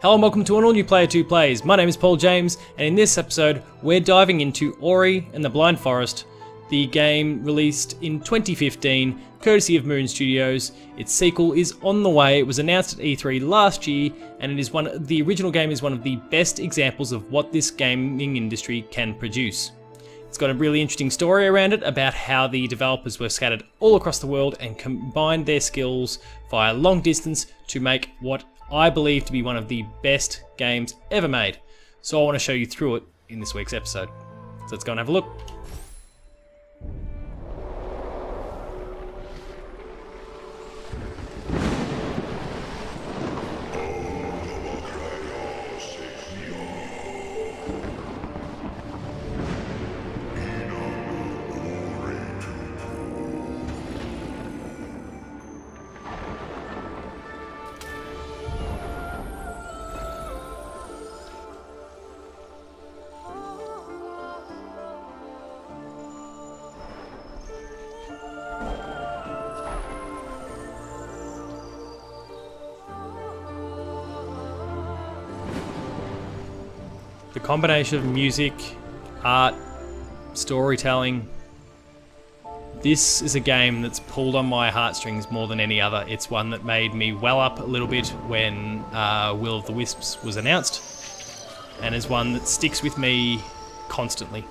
Hello and welcome to an all new Player 2 Plays. My name is Paul James, and in this episode we're diving into Ori and the Blind Forest, the game released in 2015, courtesy of Moon Studios. Its sequel is on the way. It was announced at E3 last year, and the original game is one of the best examples of what this gaming industry can produce. It's got a really interesting story around it about how the developers were scattered all across the world and combined their skills via long distance to make what I believe to be one of the best games ever made. So I want to show you through it in this week's episode. So let's go and have a look. The combination of music, art, storytelling. This is a game that's pulled on my heartstrings more than any other. It's one that made me well up a little bit when Will of the Wisps was announced, and is one that sticks with me constantly.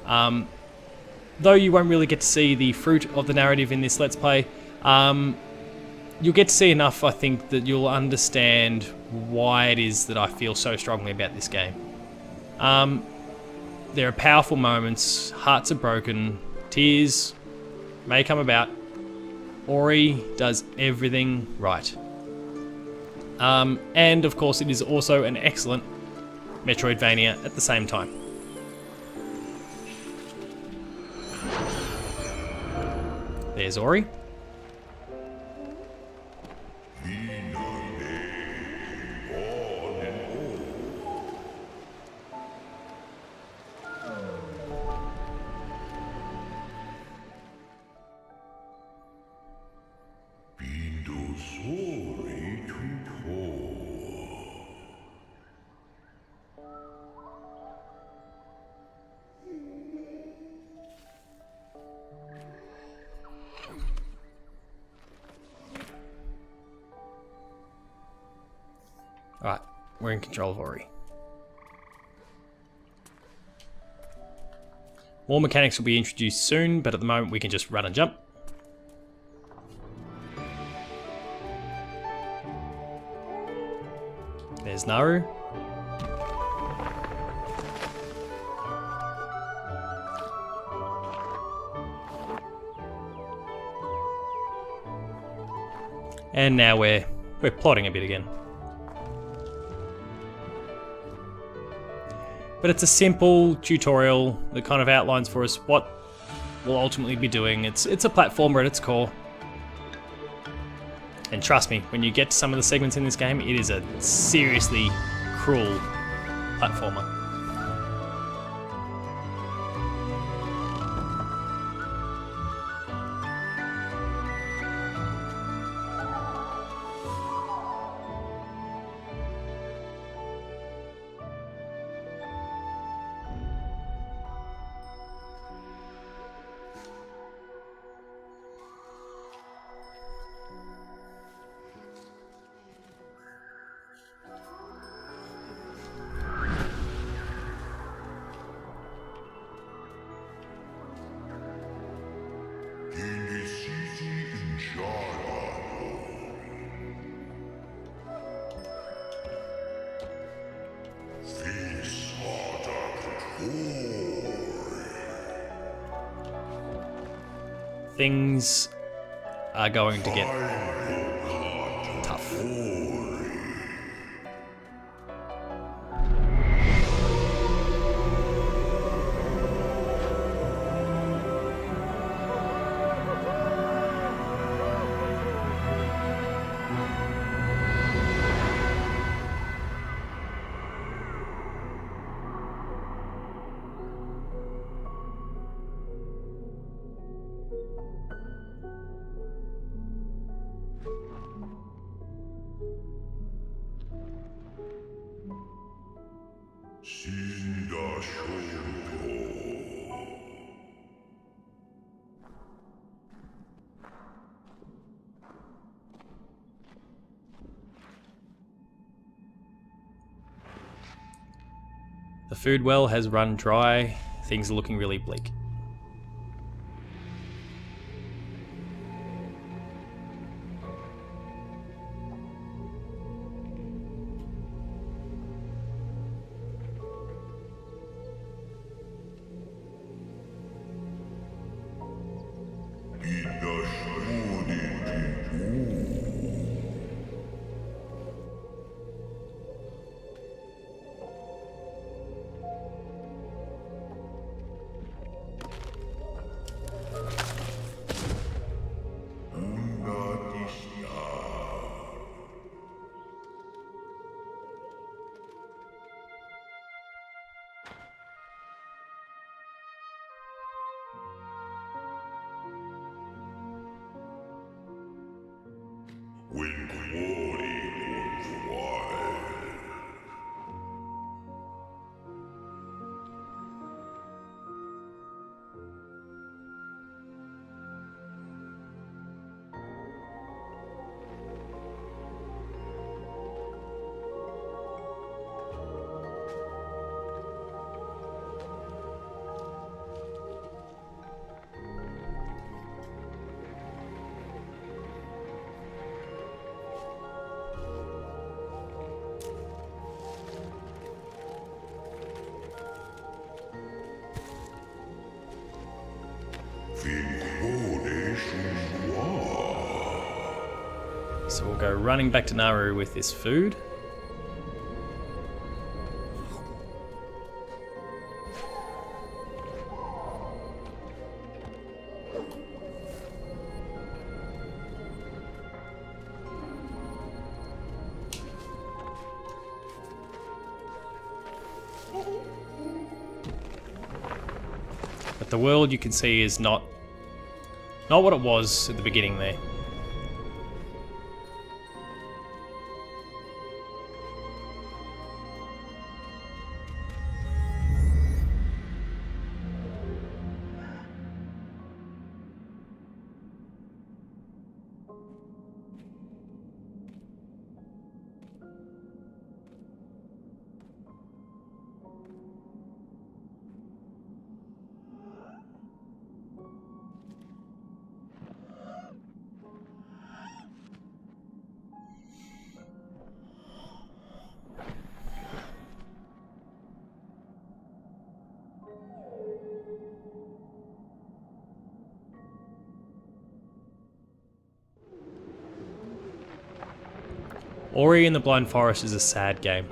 Though you won't really get to see the fruit of the narrative in this Let's Play, you'll get to see enough, I think, that you'll understand why it is that I feel so strongly about this game. There are powerful moments, hearts are broken, tears may come about. Ori does everything right. And of course it is also an excellent metroidvania at the same time. There's Ori. Alright, we're in control of Ori. More mechanics will be introduced soon, but at the moment we can just run and jump. There's Naru. And now we're plotting a bit again. But it's a simple tutorial that kind of outlines for us what we'll ultimately be doing. It's a platformer at its core. And trust me, when you get to some of the segments in this game, it is a seriously cruel platformer. Things are going to get tough. The food well has run dry. Things are looking really bleak. So we'll go running back to Nauru with this food. But the world, you can see, is not what it was at the beginning there. Ori and the Blind Forest is a sad game.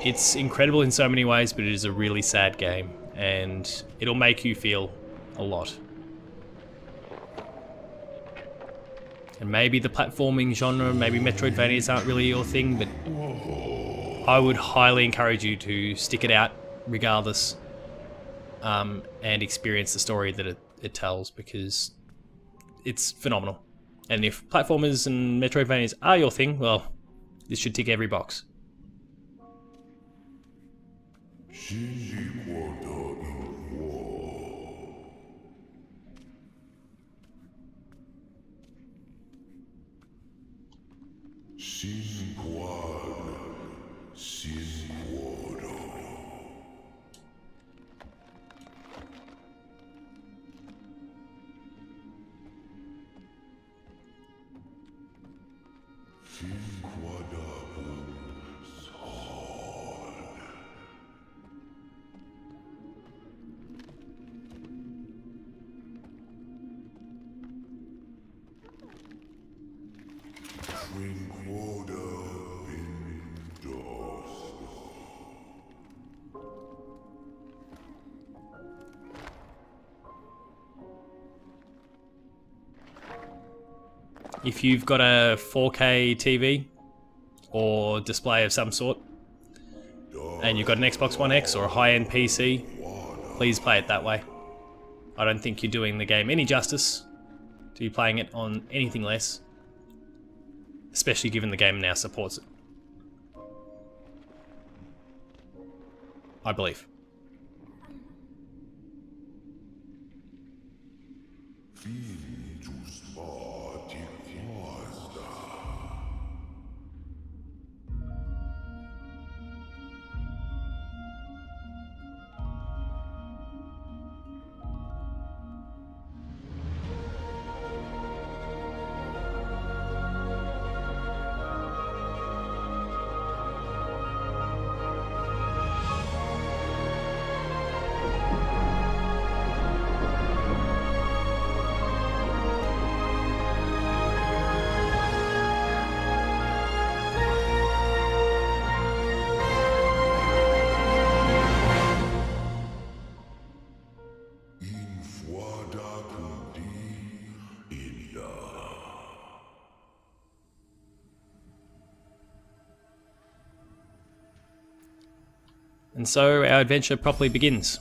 It's incredible in so many ways, but it is a really sad game, and it'll make you feel a lot. And maybe the platforming genre, maybe metroidvanias aren't really your thing, but I would highly encourage you to stick it out regardless, and experience the story that it tells, because it's phenomenal. And if platformers and metroidvanias are your thing, well, this should tick every box. If you've got a 4K TV or display of some sort, and you've got an Xbox One X or a high-end PC, please play it that way. I don't think you're doing the game any justice to be playing it on anything less, especially given the game now supports it, I believe. And so our adventure properly begins.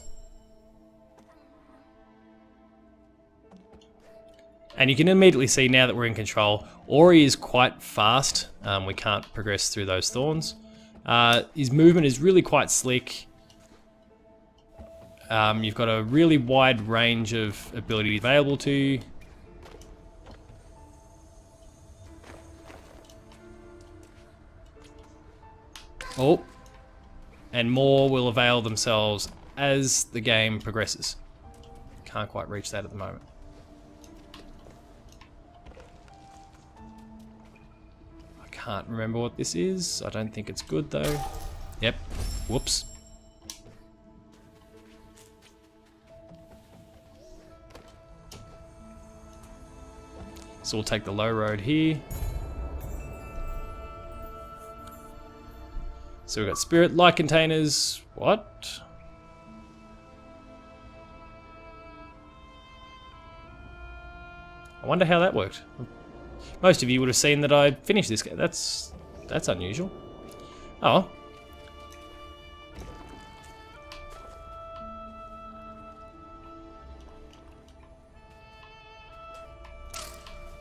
And you can immediately see now that we're in control, Ori is quite fast. We can't progress through those thorns. His movement is really quite slick. You've got a really wide range of abilities available to you. Oh, and more will avail themselves as the game progresses. Can't quite reach that at the moment. I can't remember what this is. I don't think it's good though. Yep. Whoops. So we'll take the low road here. So we've got spirit light containers. What? I wonder how that worked. Most of you would have seen that I finished this game. That's unusual. Oh.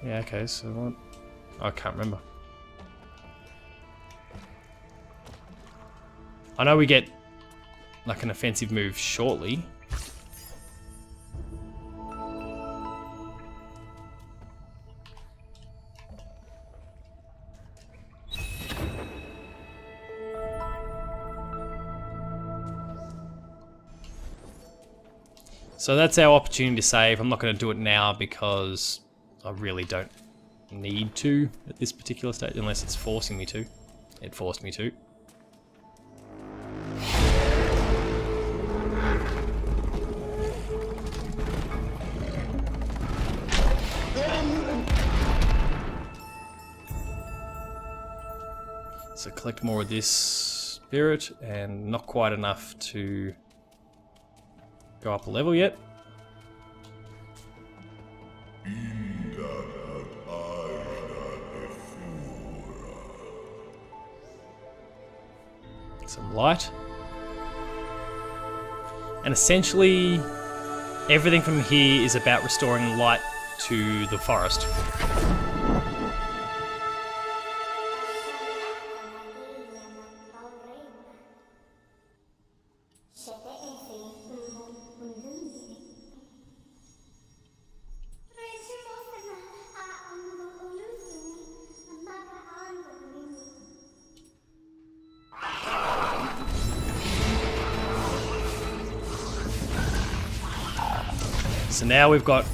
Yeah, okay, so what? I can't remember. I know we get like an offensive move shortly. So that's our opportunity to save. I'm not going to do it now because I really don't need to at this particular stage, unless it's forcing me to. It forced me to. So collect more of this spirit, and not quite enough to go up a level yet. Some light. And essentially, everything from here is about restoring light to the forest. So now we've got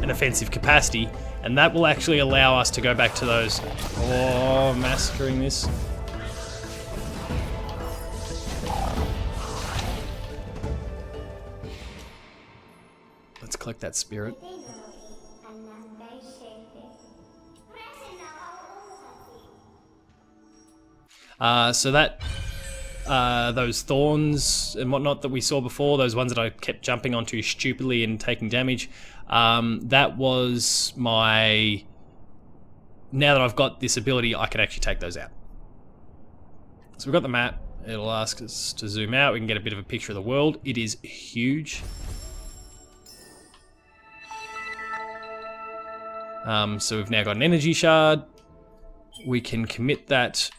an offensive capacity, and that will actually allow us to go back to those... Oh, massacring this. Let's collect that spirit. So that... those thorns and whatnot that we saw before, those ones that I kept jumping onto stupidly and taking damage, that was my... Now that I've got this ability, I can actually take those out. So we've got the map. It'll ask us to zoom out. We can get a bit of a picture of the world. It is huge. So we've now got an energy shard. We can commit that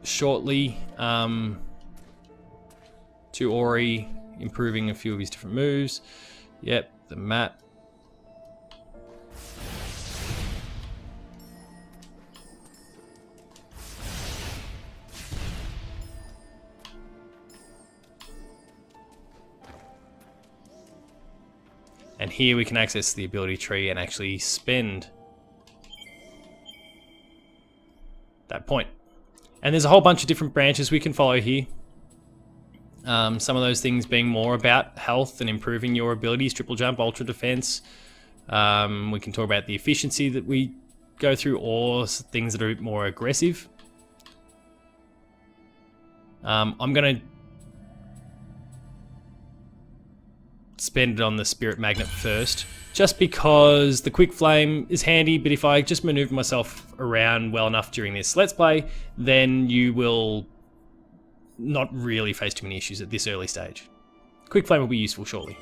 shortly to Ori, improving a few of his different moves. Yep, the map. And here we can access the ability tree and actually spend that point. And there's a whole bunch of different branches we can follow here. Some of those things being more about health and improving your abilities, triple jump, ultra defense. We can talk about the efficiency that we go through, or things that are a bit more aggressive. I'm gonna spend it on the spirit magnet first, just because the quick flame is handy, but if I just maneuver myself around well enough during this Let's Play, then you will not really face too many issues at this early stage. Quick flame will be useful shortly.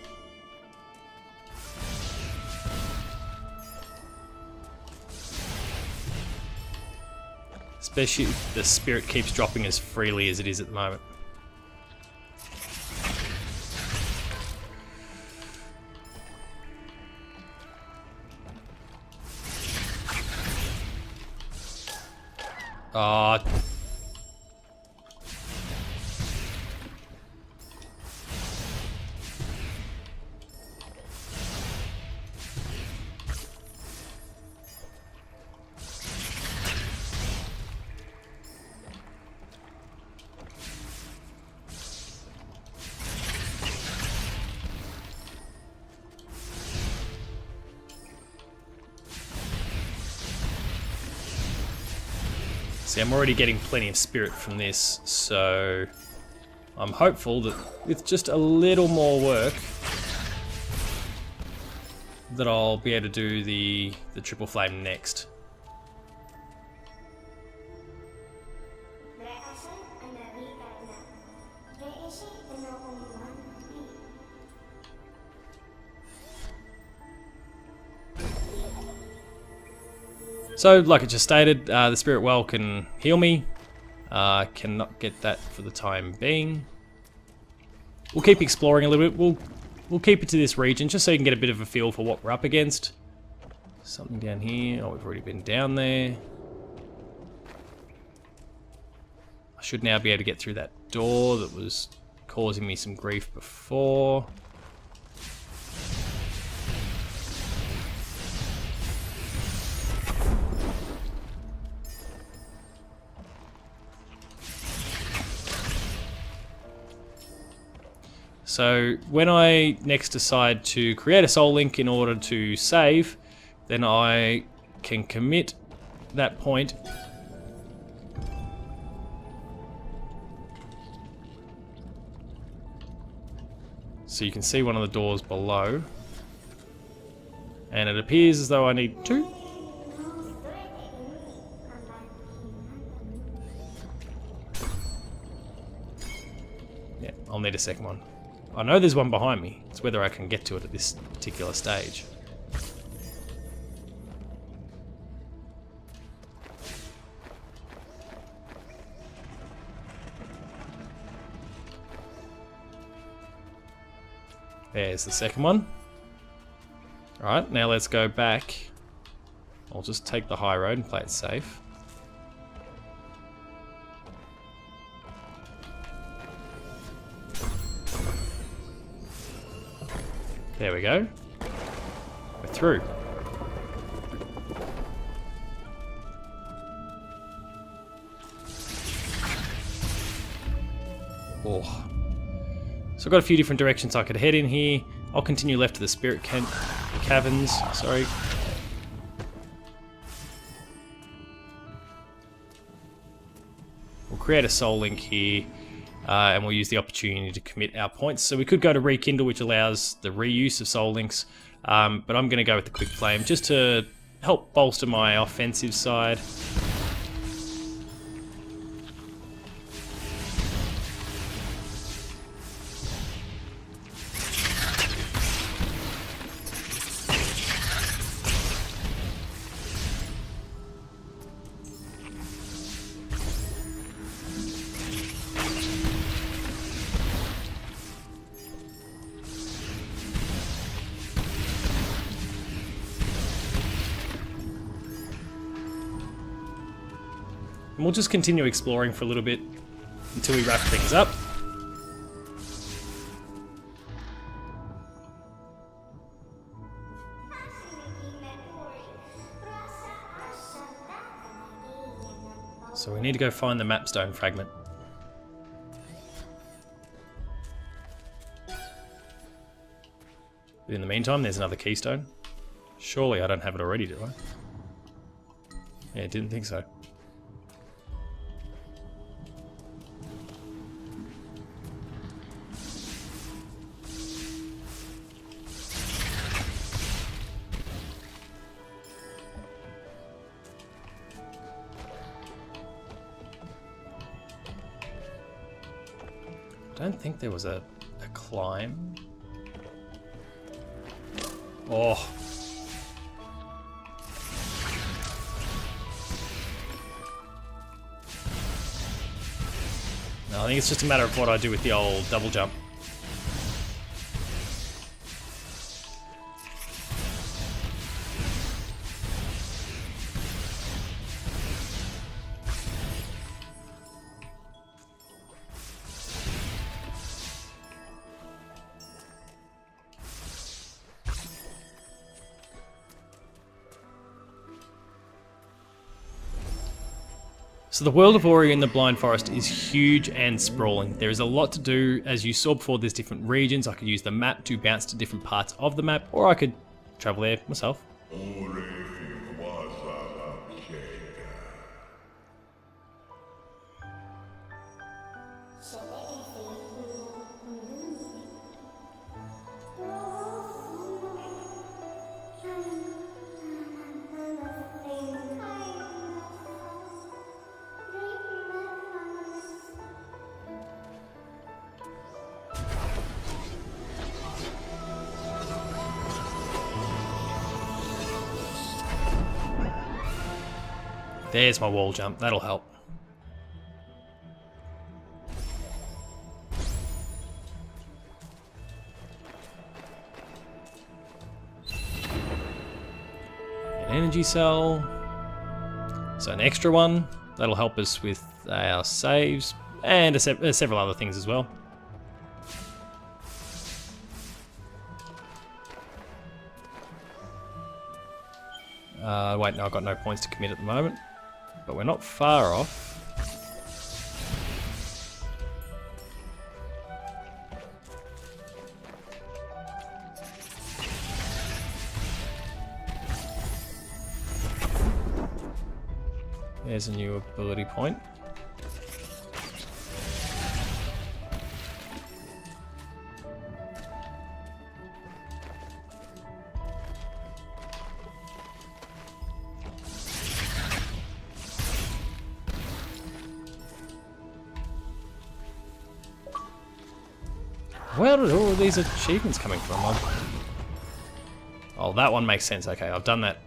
Especially if the spirit keeps dropping as freely as it is at the moment. Ah. See, I'm already getting plenty of spirit from this, so I'm hopeful that with just a little more work that I'll be able to do the triple flame next. So, like I just stated, the Spirit Well can heal me. Cannot get that for the time being. We'll keep exploring a little bit. We'll keep it to this region just so you can get a bit of a feel for what we're up against. Something down here. Oh, we've already been down there. I should now be able to get through that door that was causing me some grief before. So when I next decide to create a soul link in order to save, then I can commit that point so you can see one of the doors below, and it appears as though I need two. Yeah, I'll need a second one. I know there's one behind me. It's whether I can get to it at this particular stage. There's the second one. Alright, now let's go back. I'll just take the high road and play it safe. There we go. We're through. Oh. So I've got a few different directions I could head in here. I'll continue left to the Spirit Caverns. Sorry. We'll create a soul link here. And we'll use the opportunity to commit our points. So we could go to Rekindle, which allows the reuse of soul links, but I'm going to go with the Quick Flame just to help bolster my offensive side. And we'll just continue exploring for a little bit until we wrap things up. So we need to go find the mapstone fragment. But in the meantime, there's another keystone. Surely I don't have it already, do I? Yeah, didn't think so. I don't think there was a climb. Oh. No, I think it's just a matter of what I do with the old double jump. So the world of Ori and the Blind Forest is huge and sprawling. There is a lot to do. As you saw before, there's different regions. I could use the map to bounce to different parts of the map, or I could travel there myself. There's my wall jump, that'll help. An energy cell. So an extra one, that'll help us with our saves, and several other things as well. Wait, no, I've got no points to commit at the moment. But we're not far off. There's a new ability point. Where are all of these achievements coming from? Oh, that one makes sense. Okay, I've done that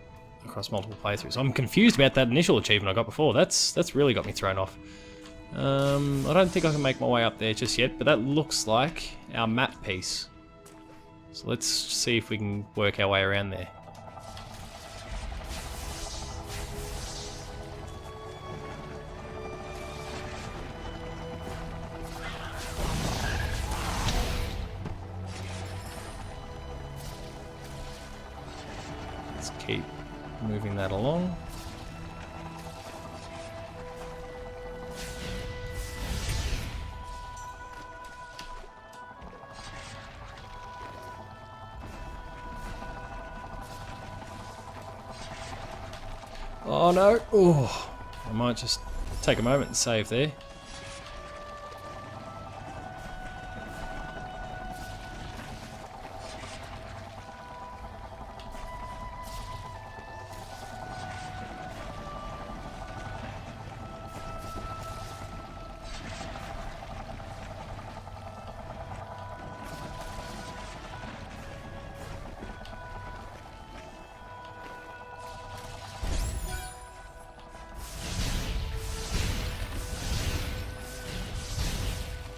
across multiple playthroughs. I'm confused about that initial achievement I got before. That's really got me thrown off. I don't think I can make my way up there just yet, but that looks like our map piece. So let's see if we can work our way around there. Keep moving that along. Oh no! Oh, I might just take a moment and save there.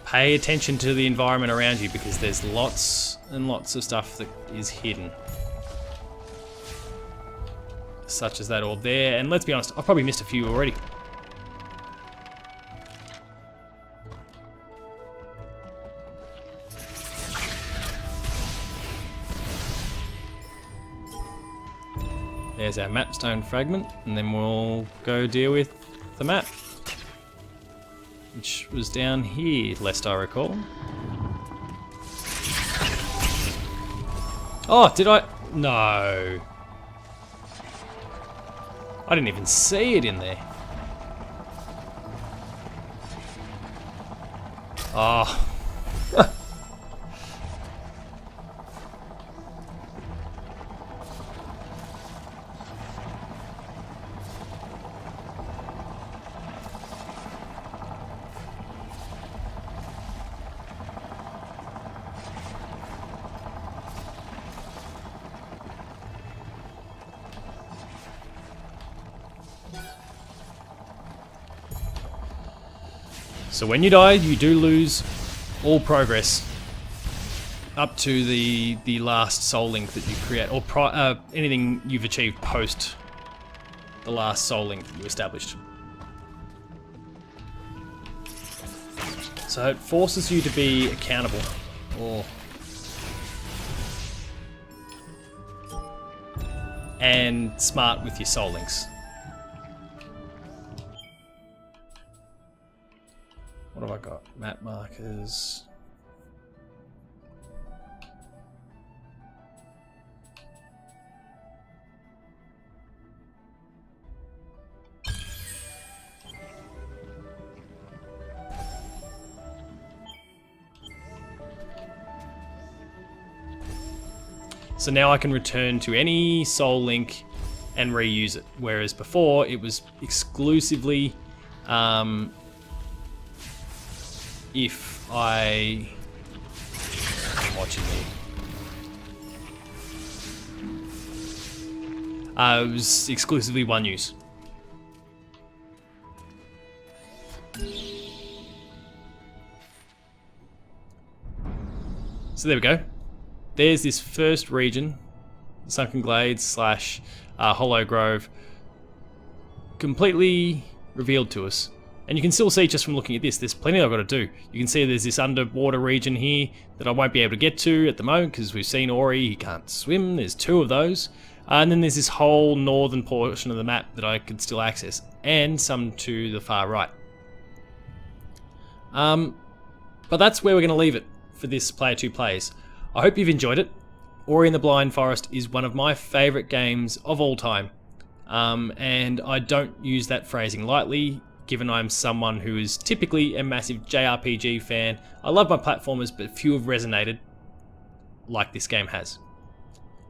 Pay attention to the environment around you because there's lots and lots of stuff that is hidden. Such as that orb there, and let's be honest, I've probably missed a few already. There's our mapstone fragment, and then we'll go deal with the map, which was down here, lest I recall. Oh, did I? No. I didn't even see it in there. Oh. So when you die, you do lose all progress up to the last soul link that you create, or anything you've achieved post the last soul link that you established. So it forces you to be accountable, and smart with your soul links. What have I got? Map markers. So now I can return to any soul link and reuse it, whereas before it was exclusively if I'm watching me. It was exclusively one use. So there we go. There's this first region, Sunken Glades / Hollow Grove, completely revealed to us. And you can still see just from looking at this, there's plenty I've got to do. You can see there's this underwater region here that I won't be able to get to at the moment because we've seen Ori, he can't swim, there's 2 of those. And then there's this whole northern portion of the map that I could still access, and some to the far right. But that's where we're going to leave it for this Player 2 Plays. I hope you've enjoyed it. Ori and the Blind Forest is one of my favourite games of all time. And I don't use that phrasing lightly, given I'm someone who is typically a massive JRPG fan. I love my platformers, but few have resonated like this game has.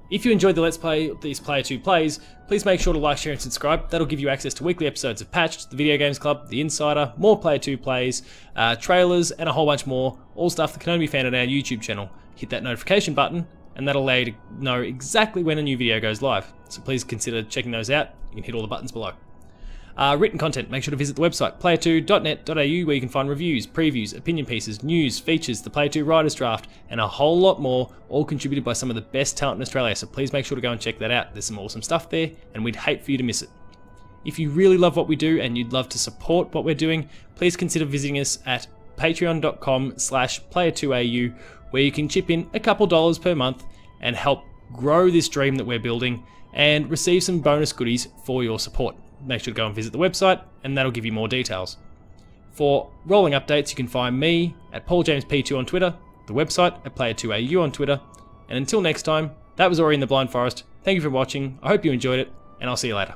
If you enjoyed the Let's Play these Player 2 Plays, please make sure to like, share and subscribe. That'll give you access to weekly episodes of Patched, the Video Games Club, The Insider, more Player 2 Plays, trailers, and a whole bunch more. All stuff that can only be found on our YouTube channel. Hit that notification button, and that'll allow you to know exactly when a new video goes live. So please consider checking those out. You can hit all the buttons below. Written content, make sure to visit the website player2.net.au where you can find reviews, previews, opinion pieces, news, features, the Player 2 Writers Draft, and a whole lot more, all contributed by some of the best talent in Australia, so please make sure to go and check that out. There's some awesome stuff there, and we'd hate for you to miss it. If you really love what we do and you'd love to support what we're doing, please consider visiting us at patreon.com/player2au, where you can chip in a couple dollars per month and help grow this dream that we're building and receive some bonus goodies for your support. Make sure to go and visit the website, and that'll give you more details. For rolling updates, you can find me at PaulJamesP2 on Twitter, the website at Player2AU on Twitter, and until next time, that was Ori in the Blind Forest. Thank you for watching, I hope you enjoyed it, and I'll see you later.